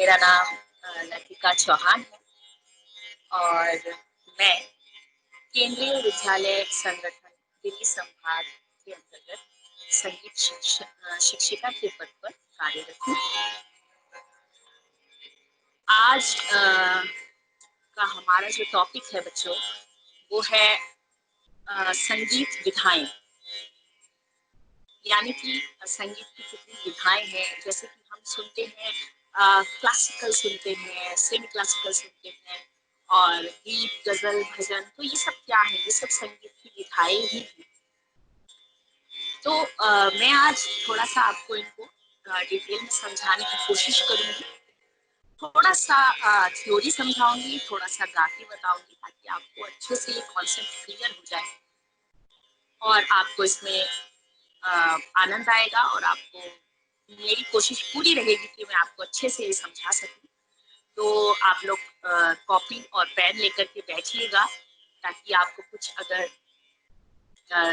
मेरा नाम लतिका चौहान है और मैं केंद्रीय विद्यालय संगठन दिल्ली संभाग के अंतर्गत संगीत शिक्षिका के पद पर कार्यरत हूँ। आज का हमारा जो टॉपिक है बच्चों, वो है संगीत विधाएं, यानी कि संगीत की कितनी विधाएं हैं। जैसे कि हम सुनते हैं क्लासिकल सुनते हैं, सेमी क्लासिकल सुनते हैं और गीत, गजल, भजन, तो ये सब क्या है? ये सब संगीत की विधाएं ही हैं। तो मैं आज थोड़ा सा आपको इनको डिटेल में समझाने की कोशिश करूंगी। थोड़ा सा थ्योरी समझाऊंगी, थोड़ा सा गा के बताऊंगी ताकि आपको अच्छे से ये कॉन्सेप्ट क्लियर हो जाए और आपको इसमें आनंद आएगा और आपको मेरी कोशिश पूरी रहेगी कि मैं आपको अच्छे से ये समझा सकूं। तो आप लोग कॉपी और पेन लेकर के बैठिएगा ताकि आपको कुछ अगर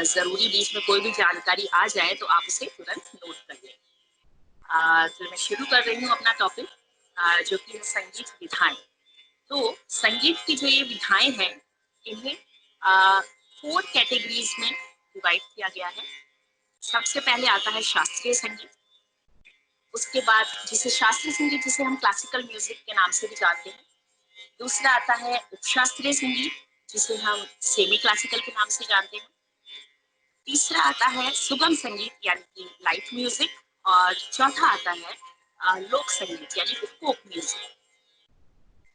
जरूरी बीच में कोई भी जानकारी आ जाए तो आप उसे तुरंत नोट कर लें। तो मैं शुरू कर रही हूँ अपना टॉपिक, जो कि है संगीत विधाएं। तो संगीत की जो ये विधाएं हैं, इन्हें 4 कैटेगरीज में डिवाइड किया गया है। सबसे पहले आता है शास्त्रीय संगीत, उसके बाद जिसे शास्त्रीय संगीत जिसे हम क्लासिकल म्यूजिक के नाम से भी जानते हैं। दूसरा आता है उपशास्त्रीय संगीत, जिसे हम सेमी क्लासिकल के नाम से जानते हैं। तीसरा आता है सुगम संगीत यानी कि लाइट म्यूजिक, और चौथा आता है लोक संगीत यानी कि फोक म्यूजिक।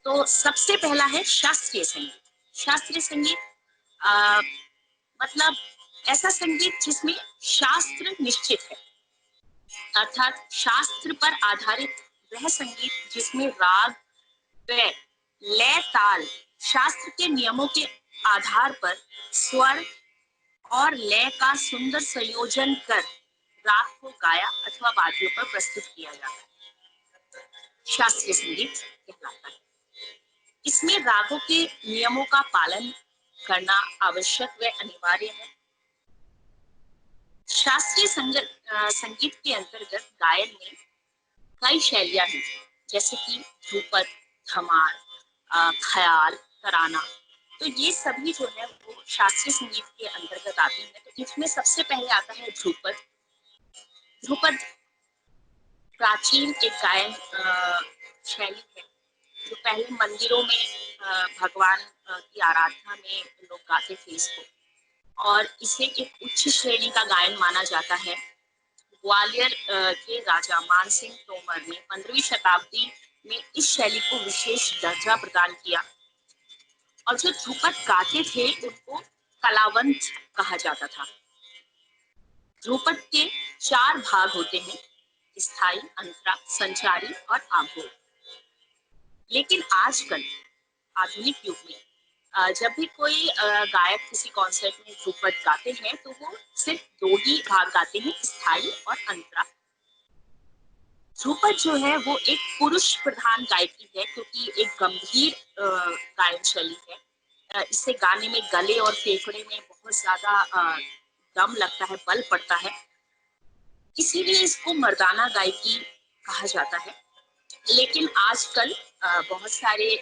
तो सबसे पहला है शास्त्रीय संगीत। शास्त्रीय संगीत मतलब ऐसा संगीत जिसमें शास्त्र निश्चित है, अर्थात शास्त्र पर आधारित वह संगीत जिसमें राग, लय, ताल शास्त्र के नियमों के आधार पर स्वर और लय का सुंदर संयोजन कर राग को गाया अथवा वाद्यों पर प्रस्तुत किया जाता है, शास्त्रीय संगीत कहलाता है। इसमें रागों के नियमों का पालन करना आवश्यक व अनिवार्य है। शास्त्रीय संगीत के अंतर्गत गायन में कई शैलियां हैं, जैसे कि ध्रुपद, धमार, ख्याल, तराना। तो ये सभी जो है वो शास्त्रीय संगीत के अंतर्गत आते हैं। तो इसमें सबसे पहले आता है ध्रुपद। ध्रुपद प्राचीन एक गायन शैली है जो पहले मंदिरों में भगवान की आराधना में लोग गाते थे इसको, और इसे एक उच्च श्रेणी का गायन माना जाता है। ग्वालियर के राजा मानसिंह तोमर ने 15वीं शताब्दी में इस शैली को विशेष दर्जा प्रदान किया, और जो ध्रुपद गाते थे उनको कलावंत कहा जाता था। ध्रुपद के 4 भाग होते हैं, स्थायी, अंतरा, संचारी और आभोग। लेकिन आजकल आधुनिक युग में जब भी कोई गायक किसी कॉन्सर्ट में ध्रुपद गाते हैं तो वो सिर्फ 2 ही भाग गाते हैं, स्थायी और अंतरा। ध्रुपद जो है वो एक पुरुष प्रधान गायकी है, क्योंकि एक गंभीर गायन शैली है। इससे गाने में गले और फेफड़े में बहुत ज्यादा दम लगता है, बल पड़ता है, इसीलिए इसको मर्दाना गायकी कहा जाता है। लेकिन आजकल बहुत सारे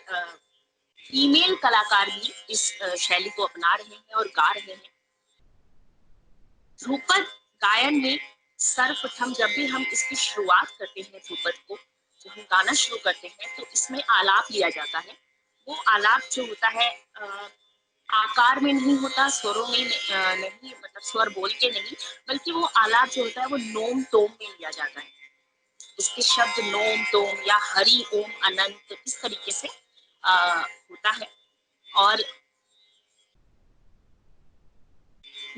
फीमेल कलाकार भी इस शैली को अपना रहे हैं और गा रहे हैं। ध्रुपद गायन में सर्वप्रथम जब भी हम इसकी शुरुआत करते हैं, ध्रुपद को जब हम गाना शुरू करते हैं तो इसमें आलाप लिया जाता है। वो आलाप जो होता है आकार में नहीं होता, स्वरों में नहीं, मतलब स्वर बोल के नहीं, बल्कि वो आलाप जो होता है वो नोम तोम में लिया जाता है। इसके शब्द नोम तोम या हरि ओम अनंत इस तरीके से होता है। और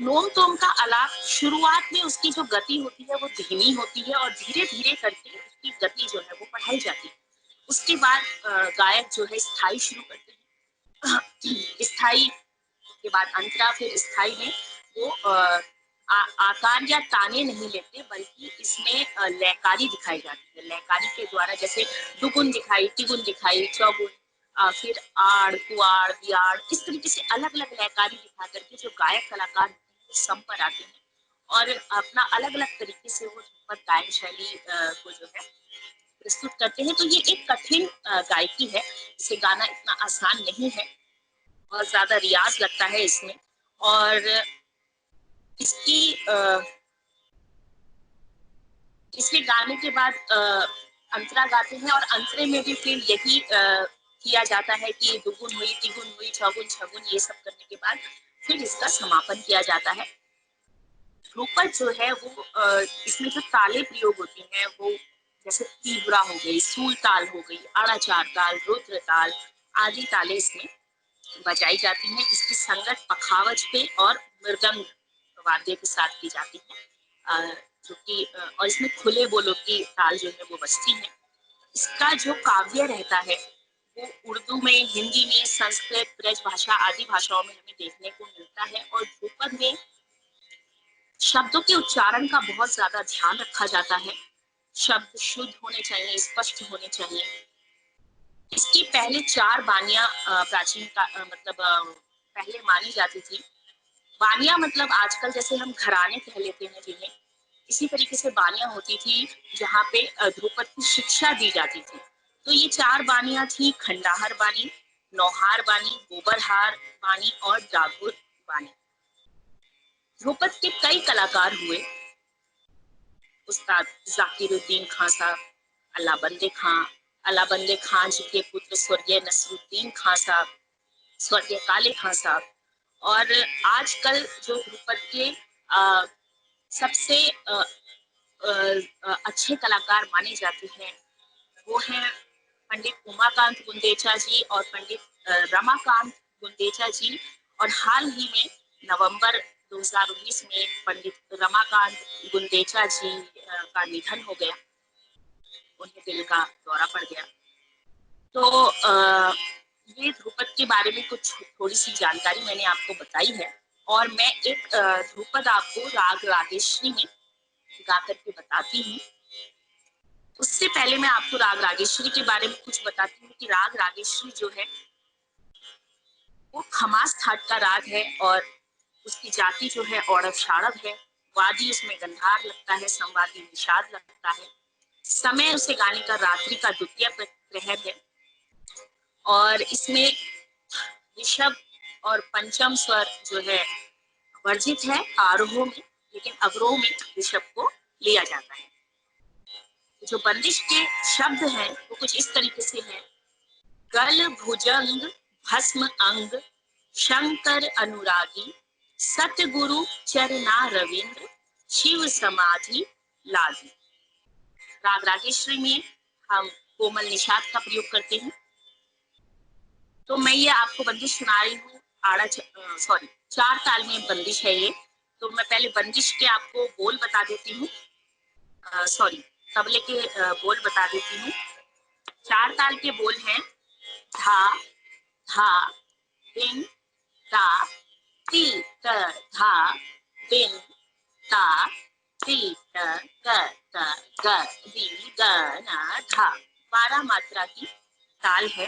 नोम तोम का आलाप शुरुआत में उसकी जो गति होती है वो धीमी होती है, और धीरे धीरे करके उसकी गति जो है वो बढ़ाई जाती है। उसके बाद गायक जो है स्थाई शुरू करते हैं। स्थाई के बाद अंतरा, फिर स्थाई में वो आकार या ताने नहीं लेते, बल्कि इसमें लयकारी दिखाई जाती है। लयकारी के द्वारा जैसे दुगुन दिखाई, तिगुन दिखाई, चौगुन, फिर आड़, कुआड़, बियाड़, इस तरीके से अलग अलग लयकारी दिखा करके जो गायक कलाकार सम पर आते हैं और अपना अलग अलग तरीके से वो गायन शैली को जो है प्रस्तुत करते हैं। तो ये एक कठिन गायकी है, इसे गाना इतना आसान नहीं है, बहुत ज्यादा रियाज लगता है इसमें। और इसकी इसे गाने के बाद अंतरा गाते हैं, और अंतरे में भी फिर यही किया जाता है कि दुगुन हुई, तिगुन हुई, चौगुन, छगुन, ये सब करने के बाद फिर इसका समापन किया जाता है। ध्रुपद जो है वो इसमें जो ताले प्रयोग होती हैं वो जैसे तीव्रा हो गई, सूल ताल हो गई, आड़ाचार ताल, रुद्र ताल आदि ताले इसमें बजाई जाती हैं। इसकी संगत पखावज पे और मृदंग वाद्य के साथ की जाती है, जो कि और इसमें खुले बोलों की ताल जो है वो बजती है। इसका जो काव्य रहता है वो उर्दू में, हिंदी में, संस्कृत, ब्रज भाषा आदि भाषाओं में हमें देखने को मिलता है। और ध्रुपद में शब्दों के उच्चारण का बहुत ज्यादा ध्यान रखा जाता है। शब्द शुद्ध होने चाहिए, स्पष्ट होने चाहिए। इसकी पहले 4 बानियां प्राचीन का मतलब पहले मानी जाती थी। बानियां मतलब आजकल जैसे हम घराने कह लेते हैं जिन्हें, इसी तरीके से बानियां होती थी जहाँ पे ध्रुपद की शिक्षा दी जाती थी। तो ये 4 बानियां थी: खंडाहर बानी, नौहार बानी, गोबरहार बानी और डागुर बानी। ध्रुपद के कई कलाकार हुए: उस्ताद जाकिरुद्दीन खां साहब, अल्लाबंदे खां जी के पुत्र स्वर्गीय नसरुद्दीन खां साहब, स्वर्गीय काले खां साहब। और आजकल जो ध्रुपद के सबसे अच्छे कलाकार माने जाते हैं वो हैं पंडित उमाकांत गुंदेचा जी और पंडित रमाकांत गुंदेचा जी। और हाल ही में नवंबर 2019 में पंडित रमाकांत गुंदेचा जी का निधन हो गया, उन्हें दिल का दौरा पड़ गया। तो ये ध्रुपद के बारे में कुछ थोड़ी सी जानकारी मैंने आपको बताई है। और मैं एक ध्रुपद आपको राग रागेश्वरी में गा करके बताती हूँ। उससे पहले मैं आपको राग रागेश्वरी के बारे में कुछ बताती हूँ कि राग रागेश्वरी जो है वो खमास थाट का राग है, और उसकी जाति जो है औड़व शाड़व है। वादी उसमें गंधार लगता है, संवादी निषाद लगता है। समय उसे गाने का रात्रि का द्वितीय प्रहर है। और इसमें ऋषभ और पंचम स्वर जो है वर्जित है आरोहों में, लेकिन अवरोह में ऋषभ को लिया जाता है। जो बंदिश के शब्द हैं वो कुछ इस तरीके से हैं: गल भुजंग भस्म अंग, शंकर अनुरागी, सतगुरु चरना रविंद्र, शिव समाधि लागी। राग रागेश्वरी में हम कोमल निषाद का प्रयोग करते हैं। तो मैं ये आपको बंदिश सुना रही हूँ। 4 ताल में बंदिश है ये। तो मैं पहले बंदिश के आपको बोल बता देती हूँ, तबले के बोल बता देती हूँ। 4 ताल के बोल हैं: धा धा दिन ता ती त धा दिन ता ती त ग त ग दी ग न धा। 12 मात्रा की ताल है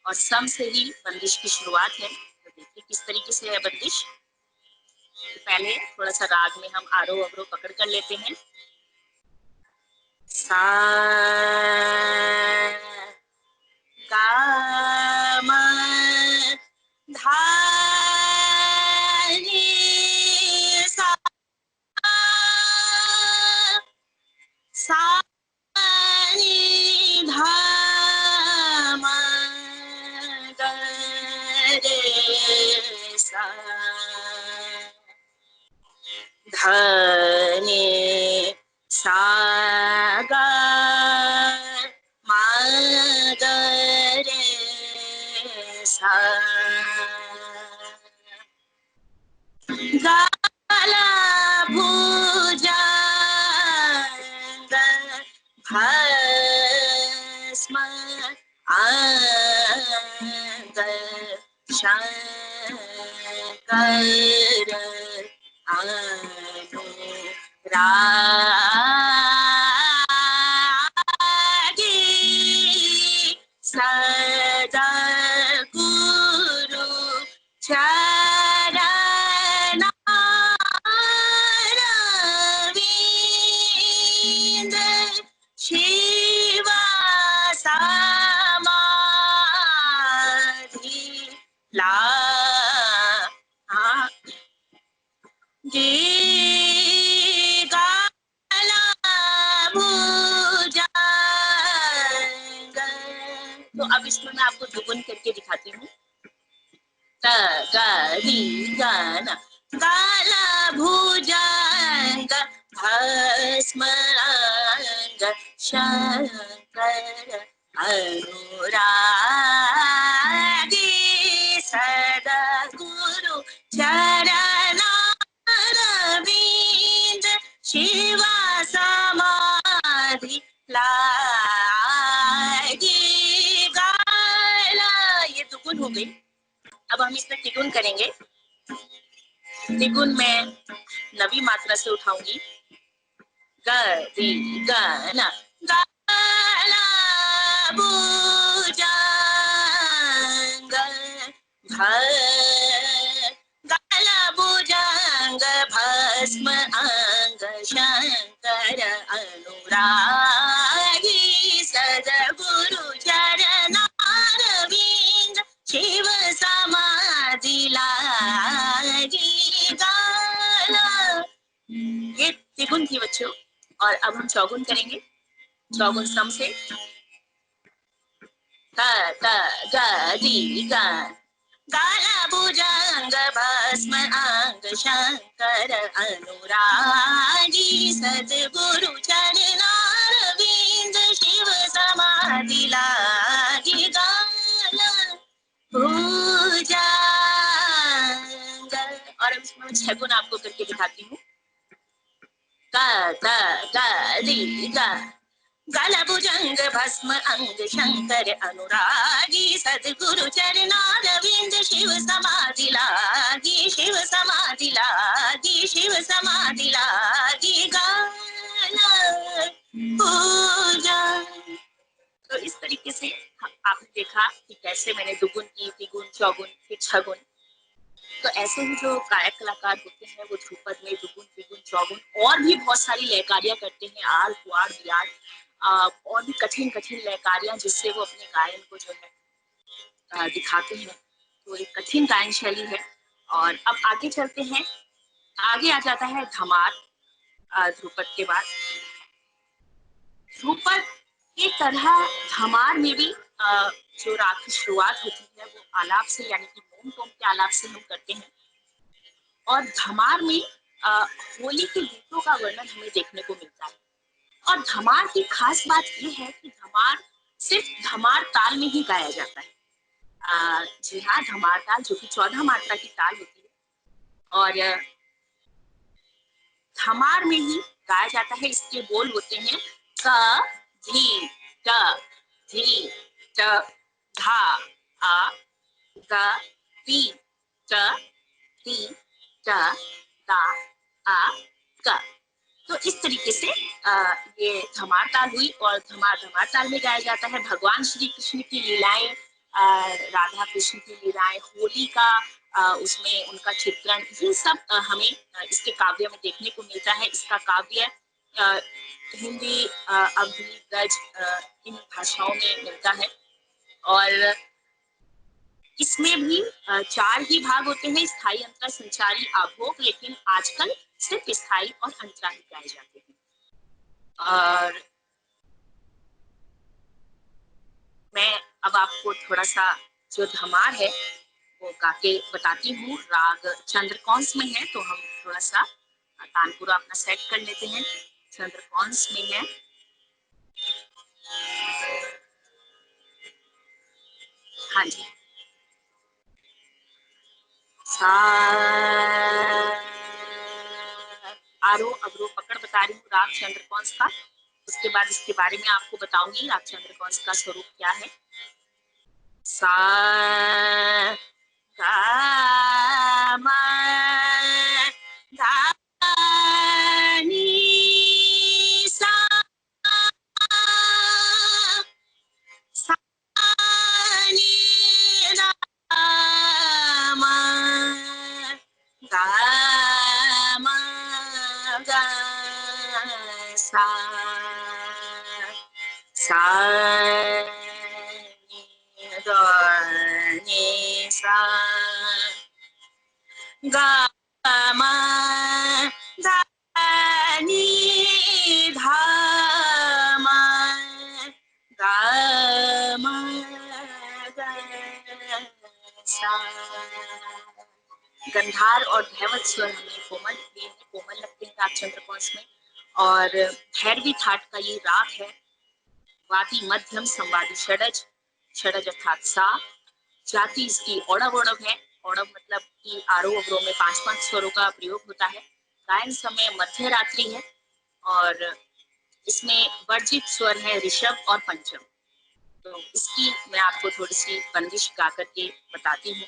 और सम से ही बंदिश की शुरुआत है। तो देखिए किस तरीके से है बंदिश। तो पहले थोड़ा सा राग में हम आरोह अवरोह पकड़ कर लेते हैं। सा गा मा धा नी सा, सा नी धा मा ग रे सा, ध नि सा गा मा ग रे सा, गाला भुजंग भस्म अंग, शंकर अनुरागी, सद्गुरु चरण रविंद्र, शिव ला हाँ गे गा ला भुजंग। तो अब इसमें मैं आपको दुगुन करके दिखाती हूँ। ग ग री ग न गाला भुजंग भस्म अंग शंकर अनुरागी सद्गुरु चरणारविंद शिवा समाधि लागी गाला। ये दुगुन हो गई। अब हम इसमें तिगुन करेंगे। तिगुन में नवी मात्रा से उठाऊंगी। ग री ग न गाला भुजंग गाला भुजंग भस्म अंग शंकर अनुरागी सद्गुरु चरणारविंद शिव समाधि लागी गाला। ये त्रिगुण थी बच्चों। और अब हम चौगुन करेंगे। चौगुन सम से ग ग ग री ग गाला भुजंग भस्म अंग शंकर अनुरागी सद्गुरु चरणारविंद शिव समाधि लागी गाला भुजंग। और अब इसमें मैं 6 गुण आपको करके दिखाती हूँ। ग ग ग री ग गाला भुजंग भस्म अंग शंकर अनुरागी सद्गुरु चरणारविंद शिव समाधि लागी शिव समाधि लागी शिव समाधि लागी गाला भुजंग। तो इस तरीके से आपने देखा कि कैसे मैंने दुगुन की, तिगुन, चौगुन, फिर छगुन। तो ऐसे ही जो गायक कलाकार होते हैं वो ध्रुपद में दुगुन, तिगुन, चौगुन और भी बहुत सारी लयकारियां करते हैं। आल, पुआल, बियाल और भी कठिन कठिन लयकारियां जिससे वो अपने गायन को जो है दिखाते हैं। तो एक कठिन गायन शैली है। और अब आगे चलते हैं। आगे आ जाता है धमार ध्रुपद के बाद। ध्रुपद की तरह धमार में भी जो राग की शुरुआत होती है वो आलाप से यानी कि मोम टोम के आलाप से हम करते हैं। और धमार में होली के गीतों का वर्णन हमें देखने को मिलता है। और धमार की खास बात यह है कि धमार सिर्फ धमार ताल में ही गाया जाता है। जी हाँ, धमार ताल जो कि 14 मात्रा की ताल होती है और धमार में ही गाया जाता है। इसके बोल होते हैं क धी ट धी ट धा आ ग ती ट ती ट ता आ क। तो इस तरीके से ये धमार ताल हुई। और धमार धमार ताल में गाया जाता है। भगवान श्री कृष्ण की लीलाएं, राधा कृष्ण की लीलाएं, होली का उसमें उनका चित्रण, ये सब हमें इसके काव्य में देखने को मिलता है। इसका काव्य हिंदी, अवधी, ब्रज इन भाषाओं में मिलता है। और इसमें भी 4 ही भाग होते हैं, स्थायी, अंतरा, संचारी, आभोग। लेकिन आजकल सिर्फ स्थायी और अंतरा ही गाए जाते हैं। और मैं अब आपको थोड़ा सा जो धमार है वो गा के बताती हूँ। राग चंद्रकौंस में है, तो हम थोड़ा सा तानपुरा अपना सेट कर लेते हैं। चंद्रकौंस में है। हाँ जी, सा आरोह अवरोह पकड़ बता रही हूँ राग चंद्रकौंस का। उसके बाद इसके बारे में आपको बताऊंगी राग चंद्रकौंस का स्वरूप क्या है। सा गा मा धा नी सा सा नी धा मा गा मा गा सा सा नी सा गा मा धा नी धा मा गा मा गा सा। गंधार और धैवत स्वर हमें कोमल लगते हैं राग चंद्रकोश में। और भैरवी थाट का ये राग है। वादी मध्यम संवादी षडज, षडज अर्थात सा। जाति इसकी औड़व औड़व है। औड़व मतलब कि आरोह अवरोह में 5-5 स्वरों का प्रयोग होता है। गायन समय मध्य रात्रि है और इसमें वर्जित स्वर है ऋषभ और पंचम। तो इसकी मैं आपको थोड़ी सी बंदिश गा करके बताती हूँ।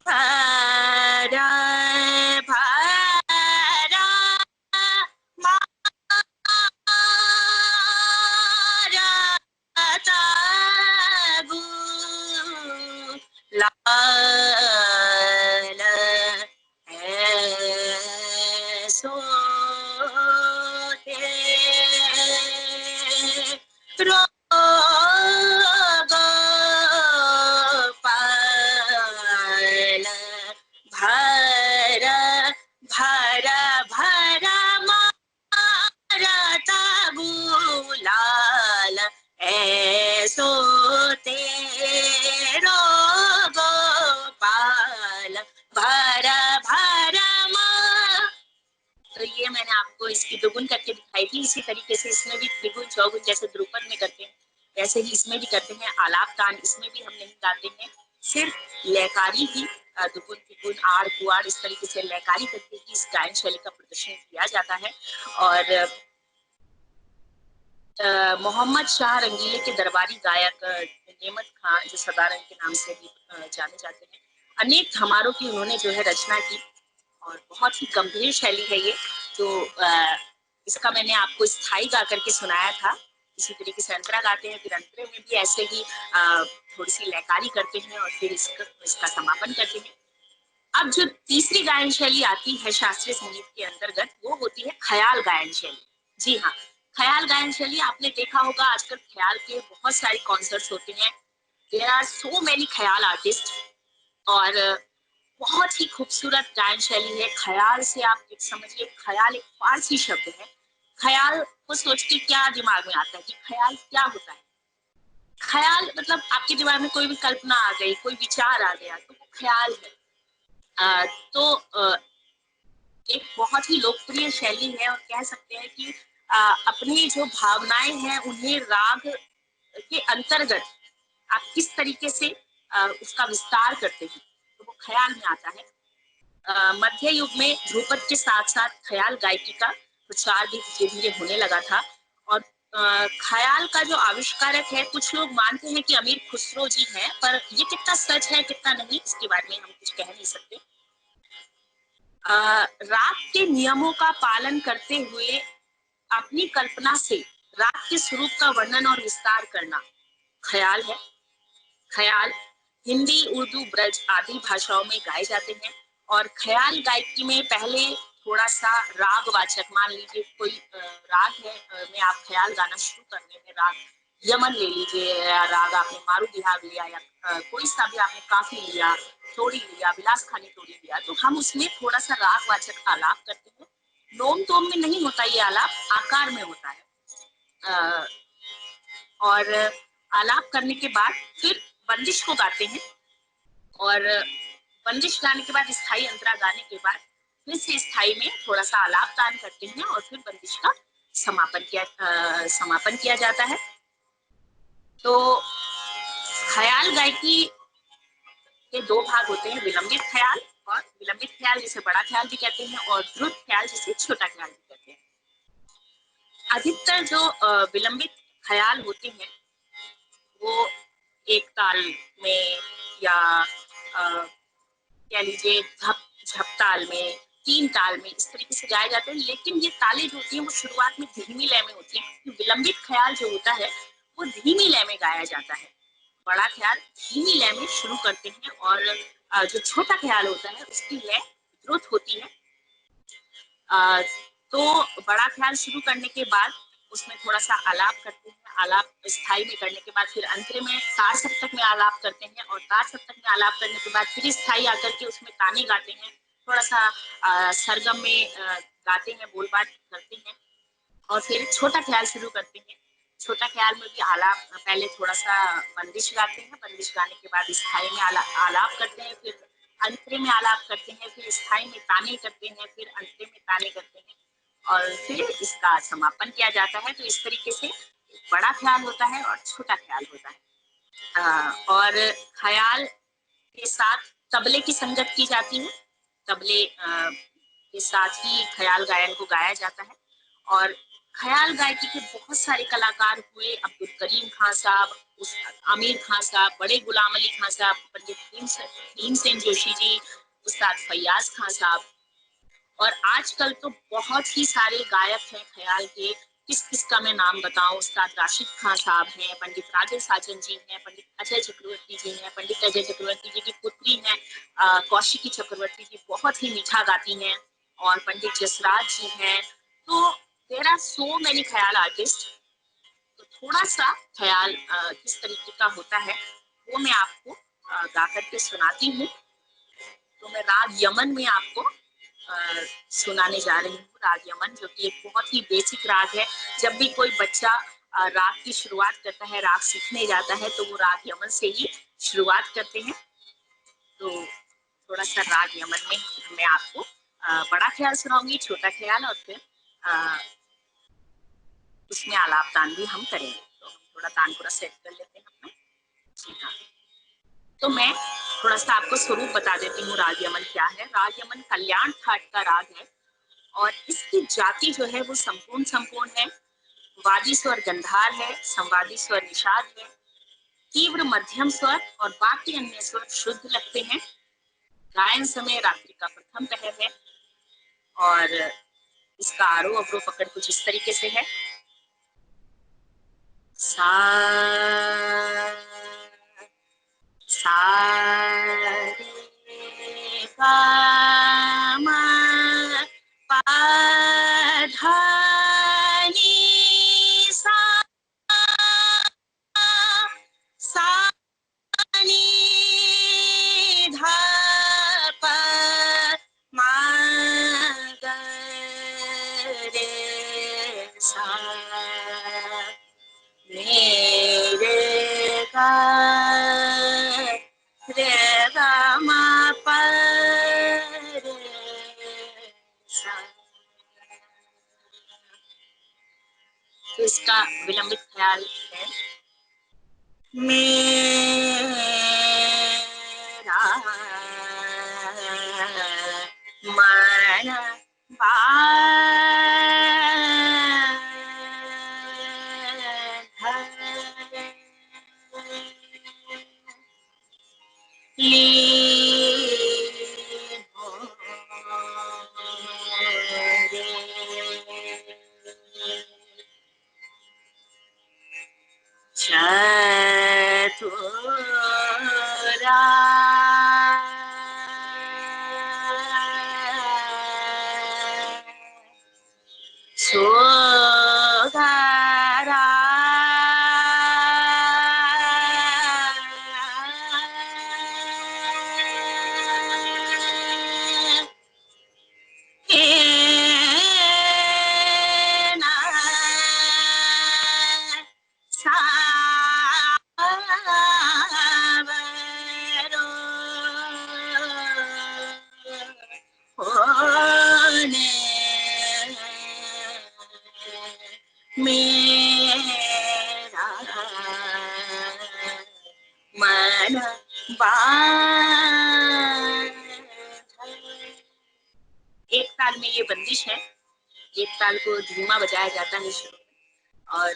भारा भारा मारा तागु लाल ऐसो रो गोपाल भर भर भर मारता गुलाल ऐसो तेरो गोपाल भर भर मा। तो ये मैंने आपको इसकी दुगुन करके दिखाई थी। इसी तरीके से इसमें भी त्रिगुण चौगुन जैसे ध्रुपद में करते हैं वैसे ही इसमें भी करते हैं। आलाप तान इसमें भी हम नहीं गाते हैं, सिर्फ लयकारी ही दुगुन त्रिगुण आड़ कुआड़ इस तरीके से लयकारी करके ही इस गायन शैली का प्रदर्शन किया जाता है। और मोहम्मद शाह रंगीले के दरबारी गायक नेमत खान जो सदारंग के नाम से भी जाने जाते हैं, अनेक हमारों की उन्होंने जो है रचना की और बहुत ही गंभीर शैली है ये। तो इसका मैंने आपको स्थाई गा करके सुनाया था। इसी तरीके से अंतरा गाते हैं, फिर अंतरे में भी ऐसे ही थोड़ी सी लयकारी करते हैं और फिर इसका समापन करते हैं। अब जो तीसरी गायन शैली आती है शास्त्रीय संगीत के अंतर्गत वो होती है ख्याल गायन शैली। जी हाँ, ख्याल गायन शैली आपने देखा होगा आजकल ख्याल के बहुत सारे कॉन्सर्ट्स होते हैं। देयर आर सो मेनी ख्याल आर्टिस्ट और बहुत ही खूबसूरत गायन शैली है। ख्याल से आप समझिए, ख्याल एक फारसी शब्द है। ख्याल को सोच के क्या दिमाग में आता है कि ख्याल क्या होता है। ख्याल मतलब आपके दिमाग में कोई भी कल्पना आ गई, कोई विचार आ गया तो वो ख्याल है। तो एक बहुत ही लोकप्रिय शैली है और कह सकते हैं कि अपनी जो भावनाएं हैं उन्हें राग के अंतर्गत आप किस तरीके से उसका विस्तार करते हैं तो वो ख्याल में आता है। मध्य युग में ध्रुपद के साथ साथ ख्याल गायकी का प्रचार भी धीरे धीरे होने लगा था। और ख्याल का जो आविष्कारक है, कुछ लोग मानते हैं कि अमीर खुसरो जी हैं, पर ये कितना सच है कितना नहीं इसके बारे में हम कुछ कह नहीं सकते। राग के नियमों का पालन करते हुए अपनी कल्पना से राग के स्वरूप का वर्णन और विस्तार करना ख्याल है। ख्याल हिंदी, उर्दू, ब्रज आदि भाषाओं में गाए जाते हैं। और ख्याल गायकी में पहले थोड़ा सा राग वाचक, मान लीजिए कोई राग है में आप ख्याल गाना शुरू करने में राग यमन ले लीजिए या राग आपने मारू बिहाग लिया या कोई सा भी आपने काफी लिया, तोड़ी लिया, विलास खानी तोड़ी लिया, तो हम उसमें थोड़ा सा राग वाचक आलाप करते हैं। नोम तोम में नहीं होता ये आलाप, आकार में होता है। और आलाप करने के बाद फिर बंदिश को गाते हैं और बंदिश गाने के बाद स्थाई अंतरा गाने के बाद फिर से स्थाई में थोड़ा सा आलाप तान करते हैं और फिर बंदिश का समापन किया जाता है। तो ख्याल गायकी के दो भाग होते हैं, विलंबित ख्याल और विलंबित ख्याल जिसे बड़ा ख्याल भी कहते हैं और द्रुत ख्याल जिसे छोटा ख्याल भी कहते हैं। अधिकतर जो विलंबित ख्याल होते हैं वो एक ताल में या कह लीजिए झप ताल में, 3 ताल में इस तरीके से गाए जाते हैं। लेकिन ये तालें जो होती हैं वो शुरुआत में धीमी लय में होती है। विलंबित ख्याल जो होता है वो धीमी लय में गाया जाता है। बड़ा ख्याल धीमी लय में शुरू करते हैं और जो छोटा ख्याल होता है उसकी लय द्रुत होती है। तो बड़ा ख्याल शुरू करने के बाद उसमें थोड़ा सा आलाप करते हैं। आलाप स्थाई में करने के बाद फिर अंतरे में तार सप्तक में आलाप करते हैं, और तार सप्तक में आलाप करने के बाद फिर स्थाई आकर के उसमें ताने गाते हैं, थोड़ा सा सरगम में गाते हैं, बोल बात करते हैं, और फिर छोटा ख्याल शुरू करते हैं। छोटा ख्याल में भी आलाप, पहले थोड़ा सा बंदिश गाते हैं, बंदिश गाने के बाद स्थाई में आलाप करते हैं, फिर अंतरे में आलाप करते हैं, फिर स्थाई में ताने करते हैं, फिर अंतरे में ताने करते हैं, और फिर इसका समापन किया जाता है। तो इस तरीके से बड़ा ख्याल होता है और छोटा ख्याल होता है। और ख्याल के साथ तबले की संगत की जाती है, तबले के साथ ही ख्याल गायन को गाया जाता है। और ख्याल गायकी के बहुत सारे कलाकार हुए, अब्दुल करीम खान साहब, आमिर खान साहब, बड़े गुलाम अली खान साहब, पंडित भीमसेन जोशी जी, उस्ताद फैयाज खान साहब, और आजकल तो बहुत ही सारे गायक हैं ख्याल के, किस किस का मैं नाम बताऊं। उस्ताद राशिद खान साहब हैं, पंडित राजन साजन जी हैं, पंडित अजय चक्रवर्ती जी हैं, पंडित अजय चक्रवर्ती जी की पुत्री हैं कौशिकी चक्रवर्ती जी, बहुत ही मीठा गाती हैं, और पंडित जसराज जी हैं। तो देयर आर सो मेनी ख्याल आर्टिस्ट। तो थोड़ा सा ख्याल किस तरीके का होता है वो मैं आपको गा करके सुनाती हूँ। तो मैं राग यमन में आपको सुनाने जा रही हूँ। राग यमन, जो कि एक बहुत ही बेसिक राग है। जब भी कोई बच्चा राग की शुरुआत करता है, राग सीखने जाता है, तो वो राग यमन से ही शुरुआत करते हैं। तो थोड़ा सा राग यमन में मैं आपको बड़ा ख्याल सुनाऊंगी, छोटा ख्याल, और फिर उसमें आलाप तान भी हम करेंगे। तो हम थोड़ा तान पूरा सेट कर लेते हैं अपना। जी हाँ, तो मैं थोड़ा सा आपको स्वरूप बता देती हूँ राग यमन क्या है। राग यमन कल्याण थाट का राग है, और इसकी जाति जो है वो संपूर्ण है। वादी स्वर गंधार है, संवादी स्वर निषाद है, तीव्र मध्यम स्वर और बाकी अन्य स्वर शुद्ध लगते हैं। गायन समय रात्रि का प्रथम पहर है, और इसका आरोह अवरोह पकड़ कुछ इस तरीके से है। सा सा रे गा मा पा धा नी सा सा नी धा प मा ग रे सा रे गा रे गा मा प रे सा। तो इसका विलंबित ख्याल है। मेरा मन चतुरा सोगारा मेरा मन एक ताल में ये बंदिश है, एक ताल को धीमा बजाया जाता है शुरू में, और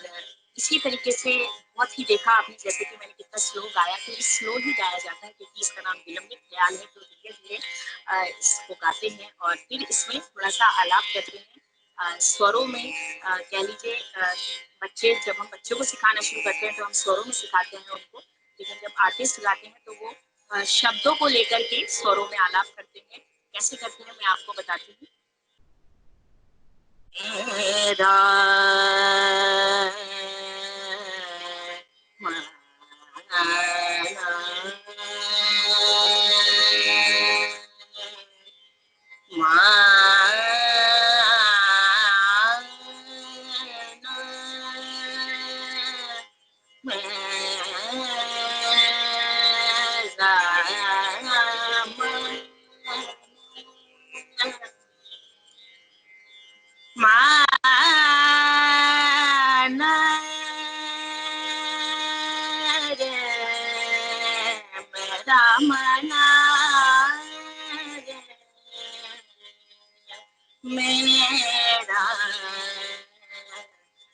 इसी तरीके से बहुत ही देखा आपने, जैसे कि मैंने कितना स्लो गाया, तो इस स्लो ही गाया जाता है क्योंकि इसका नाम विलंबित ख्याल है। तो धीरे धीरे इसको गाते हैं, और फिर इसमें थोड़ा सा आलाप करते हैं स्वरों में। कह लीजिए बच्चे, जब हम बच्चों को सिखाना शुरू करते हैं तो हम स्वरों में सिखाते हैं उनको, लेकिन जब आर्टिस्ट गाते हैं तो वो शब्दों को लेकर के स्वरों में आलाप करते हैं। कैसे करते हैं मैं आपको बताती हूँ। मेरा मेरा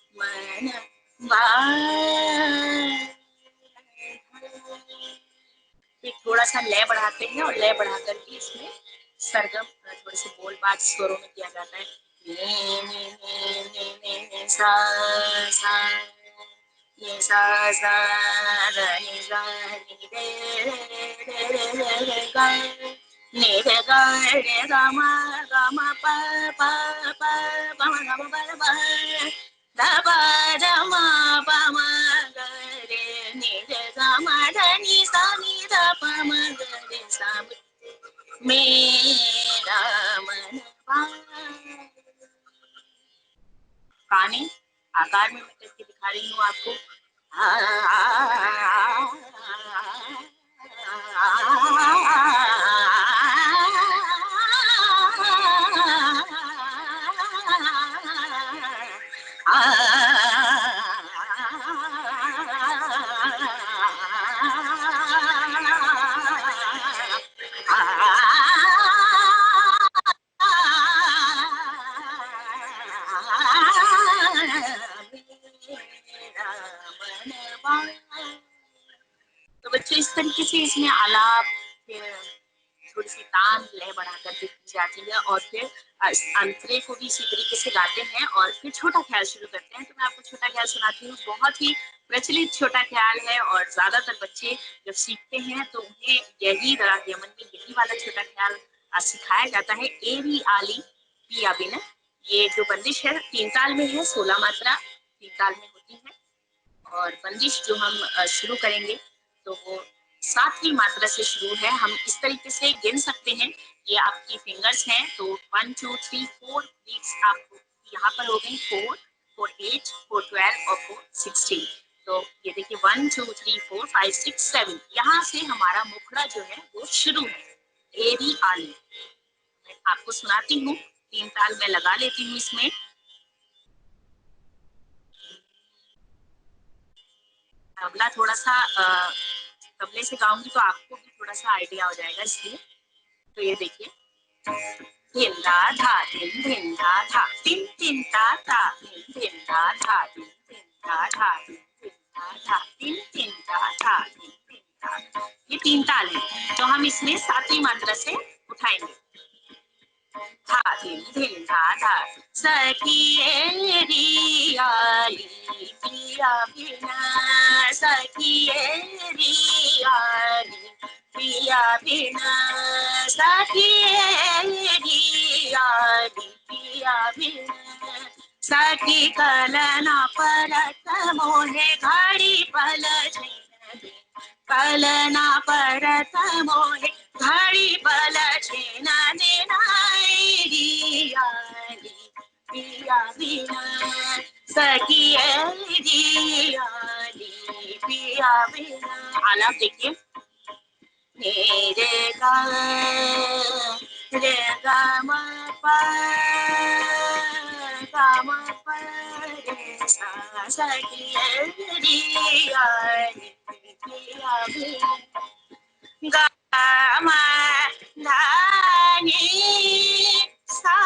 मन फिर थोड़ा सा लय बढ़ाते हैं और लय बढ़ा करके इसमें सरगम थोड़े से बोल बात स्वरों में किया जाता है। ने ने ने सा सा ने सा सा रे नि गा नि रे गा नि रे गा रे गा मा पा पा पा पा मा गा मा पा पा दा पा दा मा पा मा गा रे नि रे गा मा धा नि सा नि धा पा मा गा रे सा मेरा मन गाने आकार में मैं करके दिखा रही हूँ आपको। तो बच्चों इस तरीके से इसमें आलाप फिर थोड़ी सी तान लय बढ़ा करके की जाती है और फिर अंतरे को भी इसी तरीके से गाते हैं और फिर छोटा ख्याल शुरू करते हैं। तो मैं आपको छोटा ख्याल सुनाती हूँ। बहुत ही प्रचलित छोटा ख्याल है और ज्यादातर बच्चे जब सीखते हैं तो उन्हें यही राग यमन में यही वाला छोटा ख्याल सिखाया जाता है। एरी आली पिया बिना, ये जो बंदिश है 3 ताल में है, 16 मात्रा 3 ताल में होती है और बंदिश जो हम शुरू करेंगे तो वो 7वीं मात्रा से शुरू है। हम इस तरीके से गिन सकते हैं, ये आपकी फिंगर्स हैं तो 1 2 3 4 बीट्स आपको यहाँ पर हो गई 4 4 8 4 12 और 4 16। तो ये देखिए 1 2 3 4 5 6 7 यहाँ से हमारा मुखड़ा जो है वो शुरू है। एरी आली मैं आपको सुनाती हूँ, 3 ताल मैं लगा लेती हूँ इसमें। तबला थोड़ा सा तबले से गाऊंगी तो आपको भी थोड़ा सा आइडिया हो जाएगा, इसलिए। तो ये देखिए धिन धा धा धिन धिन धा धा टिन टिन ता ता धिन धिन धा धा धिन धिन धा धा धिन धिन धा धा टिन टिन ता ता धिन धिन धा। ये 3 ताल है जो हम इसमें 7वीं मात्रा से उठाएंगे। धा धिन धिन धा धा सखिए रियाली पिया बिना, सखिए रियाली पिया बिना, सखिए रियाली पिया बिना, सखी कलना परत मोहे घड़ी पल झैन, कलना परत मोहे घड़ी पल झैन रियाली पिया बिना, सखिए रियाली पिया बिना। आलाप देखिए रे गा रे गा मा पा रे सा सखिए रियाली पिया बिना, गा मा धा नि सा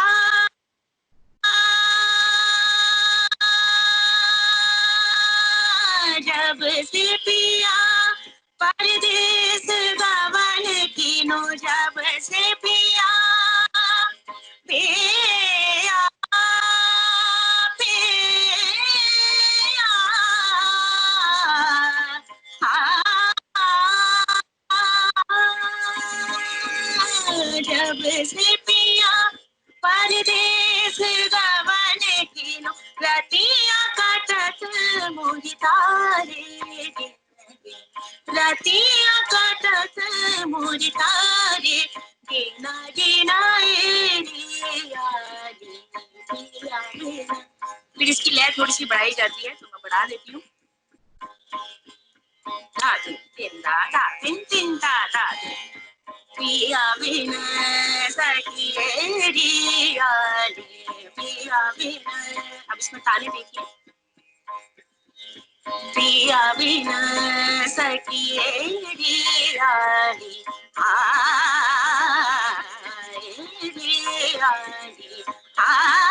जब से पिया परदेस गवन कीनो, जब से पिया पिया पिया जब से पिया परदेस गवन कीनो, रतिया काटत मोहि तारे, रतिया काटत मोहि तारे, गिना गिना रियाली पिया बिना। फिर इसकी लय थोड़ी सी बढ़ाई जाती है तो मैं बढ़ा देती हूँ। धा दिन दिन धा धा दिन दिन धा धा दिन पिया बिन सखिए रियाली पिया बिन। अब इसमें ताली देखिए। पिया बिन सखिए रियाली आए रियाली आए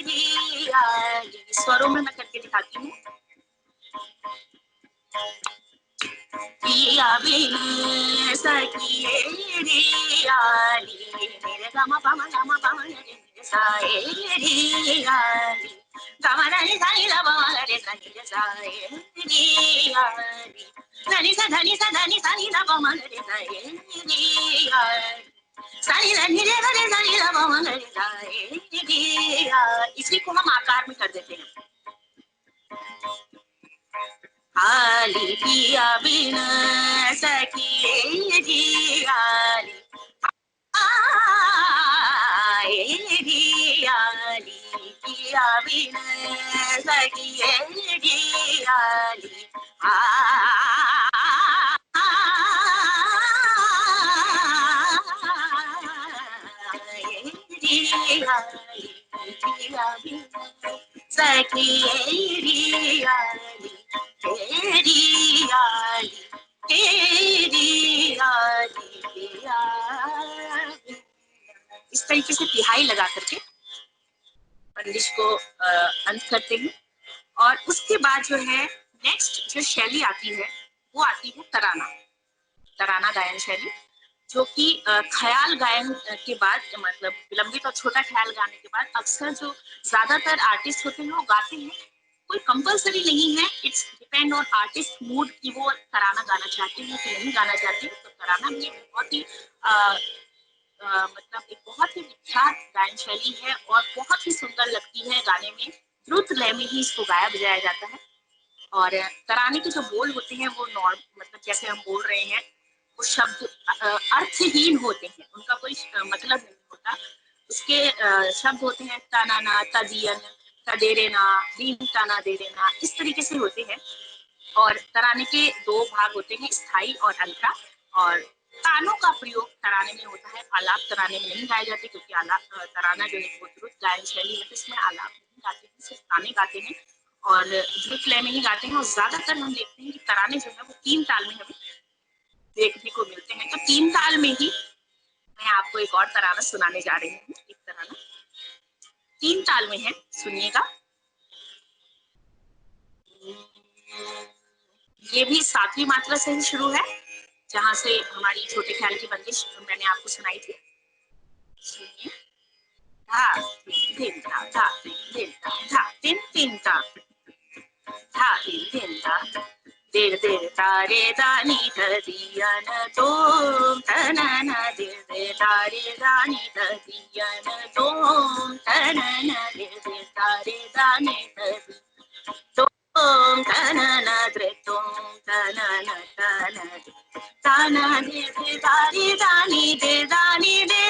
रियाली। स्वरों में मैं करके दिखाती हूँ। पिया बिन सखिए रियाली मेरे गमा पमा रे साए रियाली गमा रे साई ला पमा रे साए रियाली धनी सा धनी सा धनी साई ला पमा रे साए रियाली साई ला नी रे साई ला पमा रे साए रियाली। इसी को हम आकार में कर देते हैं। आली पिया बिन सखिए जियाली आए रियाली पिया बिन सखिए जियाली आए रियाली पिया बिन सखिए रियाली इस तरीके से तिहाई लगा करके बंदिश को अंत करते हैं। और उसके बाद जो है नेक्स्ट जो शैली आती है वो आती है तराना। तराना गायन शैली जो कि ख्याल गायन के बाद मतलब विलंबित और छोटा ख्याल गाने के बाद अक्सर जो ज्यादातर आर्टिस्ट होते हैं वो गाते हैं। कोई कंपलसरी नहीं है, it's depend on artist mood कि वो तराना गाना चाहते हैं कि नहीं गाना चाहते हैं। तो तराना भी बहुत ही मतलब एक बहुत ही विख्यात गायन शैली है और बहुत ही सुंदर लगती है गाने में। द्रुत लय में ही इसको गाया बजाया जाता है। और तराने के जो बोल होते हैं वो नॉर्म मतलब जैसे हम बोल रहे हैं वो शब्द अर्थहीन होते हैं, उनका कोई मतलब नहीं होता। उसके शब्द होते हैं ताना तदियन तदेरेना दीन ताना देरेना, इस तरीके से होते हैं। और तराने के दो भाग होते हैं, स्थाई और अल्ट्रा। और तानों का प्रयोग तराने में होता है, आलाप तराने में नहीं गाए जाते क्योंकि आलाप तराना जो है वो द्रुत गायन शैली है, तो इसमें आलाप नहीं गाते हैं, सिर्फ ताने गाते हैं और द्रुत लय में ही गाते हैं। और ज्यादातर हम देखते हैं कि तराने जो है वो 3 ताल में हमें देखने को मिलते हैं। तो 3 ताल में ही मैं आपको एक और तराना सुनाने जा रही हूँ। एक तराना 3 ताल में है, सुनिएगा। ये भी 7वीं मात्रा से ही शुरू है, जहां से हमारी छोटे ख्याल की बंदिश मैंने आपको सुनाई थी। सुनिए। धा दिन धा धा दिन धा धा दिन धा धा दिन धा देर देर तारे दानी दियन तोम तनन देर देर तारे दानी दियन तोम तनन देर देर तारे दानी तोम तनन द्रे तोम तनन तन ताना दे दे तारी दानी दे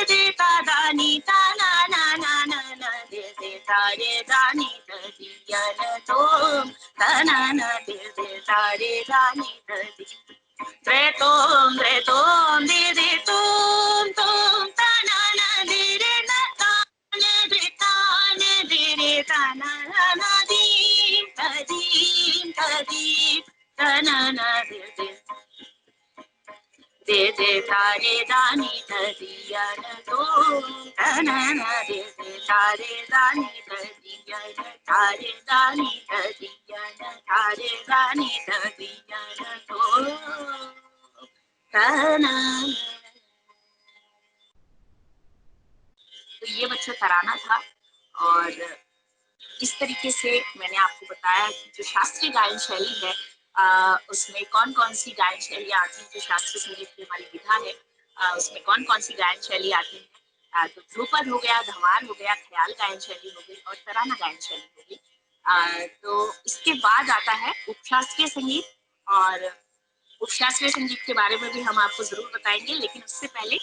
दे ता दानी ताना ना ना ना ना दे दे तारे दानी दियन तोम ताना ना दे दे तारे दानी दी द्रे तोम दे दे तोम तोम ताना ना दे रे ना ताने दे रे ताना ना दीम तदीम ताना ना दे दे तारे दानी दियन तोम तनन दे तारे दानी दियन तारे दानी दियन तारे दानी दियन तोम तनन। तो ये बच्चों तराना था। और इस तरीके से मैंने आपको बताया कि जो शास्त्रीय गायन शैली है उसमें कौन कौन सी गायन शैलियाँ आती हैं। जो शास्त्रीय संगीत की हमारी विधा है उसमें कौन कौन सी गायन शैली आती है। तो ध्रुपद हो गया, धमार हो गया, ख्याल गायन शैली हो गई और तराना गायन शैली हो गई। तो इसके बाद आता है उपशास्त्रीय संगीत। और उपशास्त्रीय संगीत के बारे में भी हम आपको जरूर बताएंगे, लेकिन उससे पहले